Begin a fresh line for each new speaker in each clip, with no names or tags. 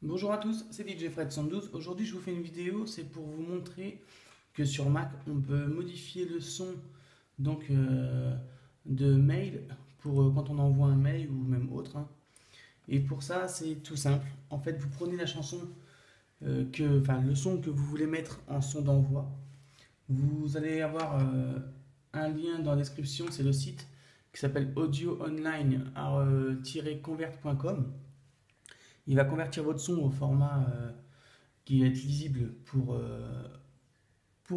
Bonjour à tous, c'est DJ Fred 112. Aujourd'hui, je vous fais une vidéo, c'est pour vous montrer que sur Mac, on peut modifier le son donc de mail pour quand on envoie un mail ou même autre, hein. Et pour ça, c'est tout simple. En fait, vous prenez la chanson enfin le son que vous voulez mettre en son d'envoi. Vous allez avoir un lien dans la description, c'est le site qui s'appelle audioonline-convert.com. Il va convertir votre son au format qui va être lisible pour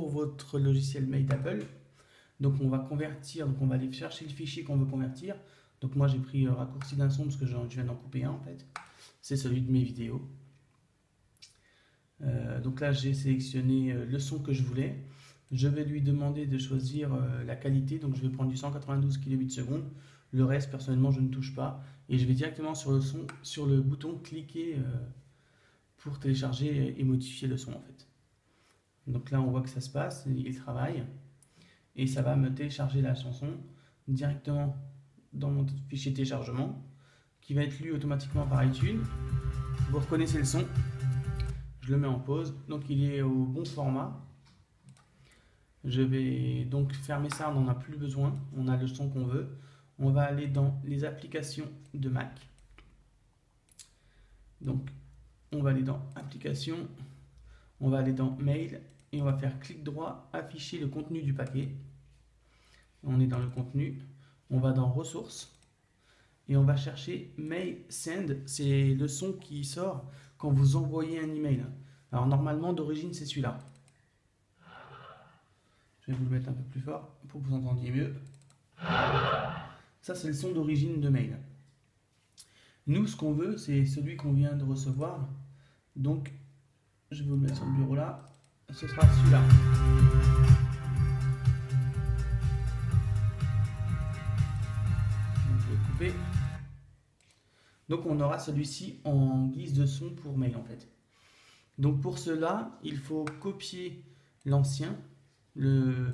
votre logiciel mail d'Apple. Donc on va convertir, donc on va aller chercher le fichier qu'on veut convertir. Donc moi j'ai pris raccourci d'un son parce que je viens d'en couper un en fait. C'est celui de mes vidéos. Donc là j'ai sélectionné le son que je voulais. Je vais lui demander de choisir la qualité. Donc je vais prendre du 192 kbps. Le reste personnellement je ne touche pas. Et je vais directement sur le son, sur le bouton cliquer pour télécharger et modifier le son en fait. Donc là on voit que ça se passe, il travaille. Et ça va me télécharger la chanson directement dans mon fichier téléchargement qui va être lu automatiquement par iTunes. Vous reconnaissez le son, je le mets en pause, donc il est au bon format. Je vais donc fermer ça, on n'en a plus besoin, on a le son qu'on veut. On va aller dans les applications de Mac. Donc on va aller dans applications, on va aller dans mail et on va faire clic droit, afficher le contenu du paquet. On est dans le contenu, on va dans ressources et on va chercher mail send, c'est le son qui sort quand vous envoyez un email. Alors normalement d'origine c'est celui-là. Je vais vous le mettre un peu plus fort pour que vous entendiez mieux. Ça c'est le son d'origine de mail. Nous ce qu'on veut c'est celui qu'on vient de recevoir. Donc je vais vous le mettre sur le bureau là. Ce sera celui-là. Donc, je vais couper. Donc on aura celui-ci en guise de son pour mail en fait. Donc pour cela, il faut copier l'ancien, le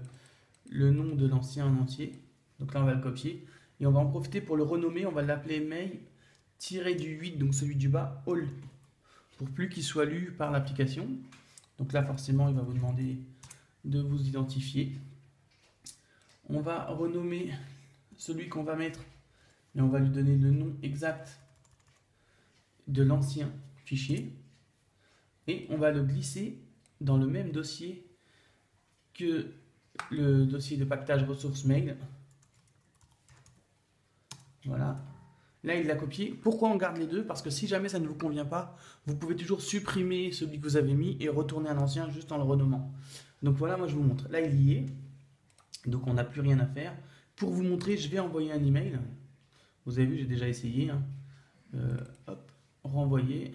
nom de l'ancien en entier. Donc là on va le copier et on va en profiter pour le renommer, on va l'appeler mail-du8, donc celui du bas, all, pour plus qu'il soit lu par l'application. Donc là forcément il va vous demander de vous identifier. On va renommer celui qu'on va mettre et on va lui donner le nom exact de l'ancien fichier et on va le glisser dans le même dossier que le dossier de paquetage ressources mail. Voilà. Là, il l'a copié. Pourquoi on garde les deux? Parce que si jamais ça ne vous convient pas, vous pouvez toujours supprimer celui que vous avez mis et retourner à l'ancien juste en le renommant. Donc voilà, moi je vous montre. Là, il y est. Donc on n'a plus rien à faire. Pour vous montrer, je vais envoyer un email. Vous avez vu, j'ai déjà essayé, hein. Hop, renvoyer.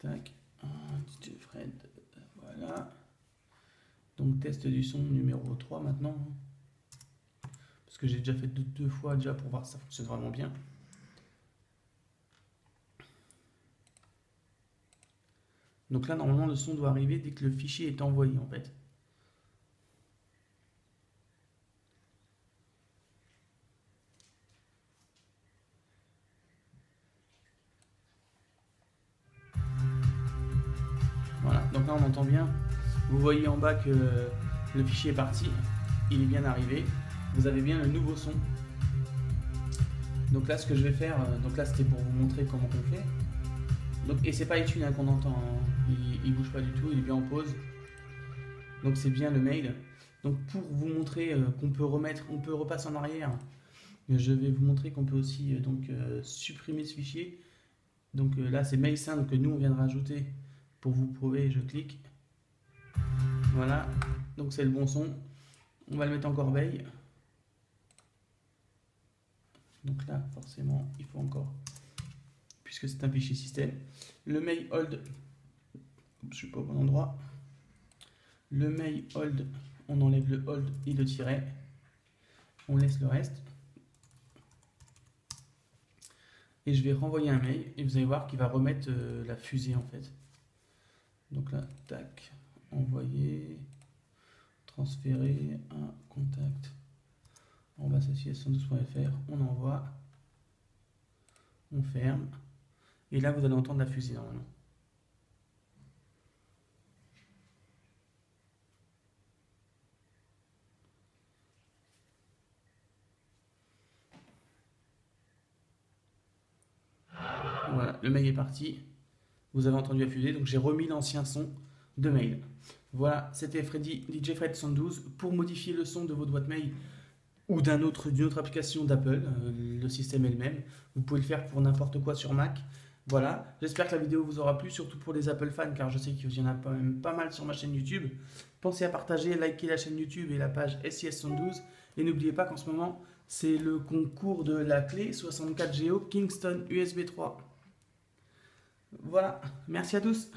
Tac. DJ Fred. Voilà. Donc test du son numéro 3 maintenant. Parce que j'ai déjà fait deux fois déjà pour voir si ça fonctionne vraiment bien. Donc là, normalement, le son doit arriver dès que le fichier est envoyé, en fait. Voilà, donc là, on entend bien. Vous voyez en bas que le fichier est parti. Il est bien arrivé. Vous avez bien le nouveau son. Donc là, ce que je vais faire, donc là, c'était pour vous montrer comment on fait. Donc, et c'est pas iTunes hein, qu'on entend, hein. Il bouge pas du tout, il est bien en pause. Donc c'est bien le mail. Donc pour vous montrer qu'on peut remettre, on peut repasser en arrière. Je vais vous montrer qu'on peut aussi supprimer ce fichier. Donc là c'est mail send que nous on vient de rajouter. Pour vous prouver, je clique. Voilà, donc c'est le bon son. On va le mettre en corbeille. Donc là forcément il faut encore, puisque c'est un fichier système. Le mail hold, je suis pas au bon endroit. Le mail hold, on enlève le hold et le tiret. On laisse le reste. Et je vais renvoyer un mail et vous allez voir qu'il va remettre la fusée en fait. Donc là, tac, envoyer, transférer un contact. On va s'associer à 112.fr, on envoie, on ferme. Et là, vous allez entendre la fusée normalement. Voilà, le mail est parti. Vous avez entendu la fusée, donc j'ai remis l'ancien son de mail. Voilà, c'était Freddy, DJ Fred 112. Pour modifier le son de votre boîte mail ou d'une autre application d'Apple, le système est le même. Vous pouvez le faire pour n'importe quoi sur Mac. Voilà, j'espère que la vidéo vous aura plu, surtout pour les Apple fans, car je sais qu'il y en a quand même pas mal sur ma chaîne YouTube. Pensez à partager, liker la chaîne YouTube et la page SIS 112. Et n'oubliez pas qu'en ce moment, c'est le concours de la clé 64 Go Kingston USB 3. Voilà, merci à tous.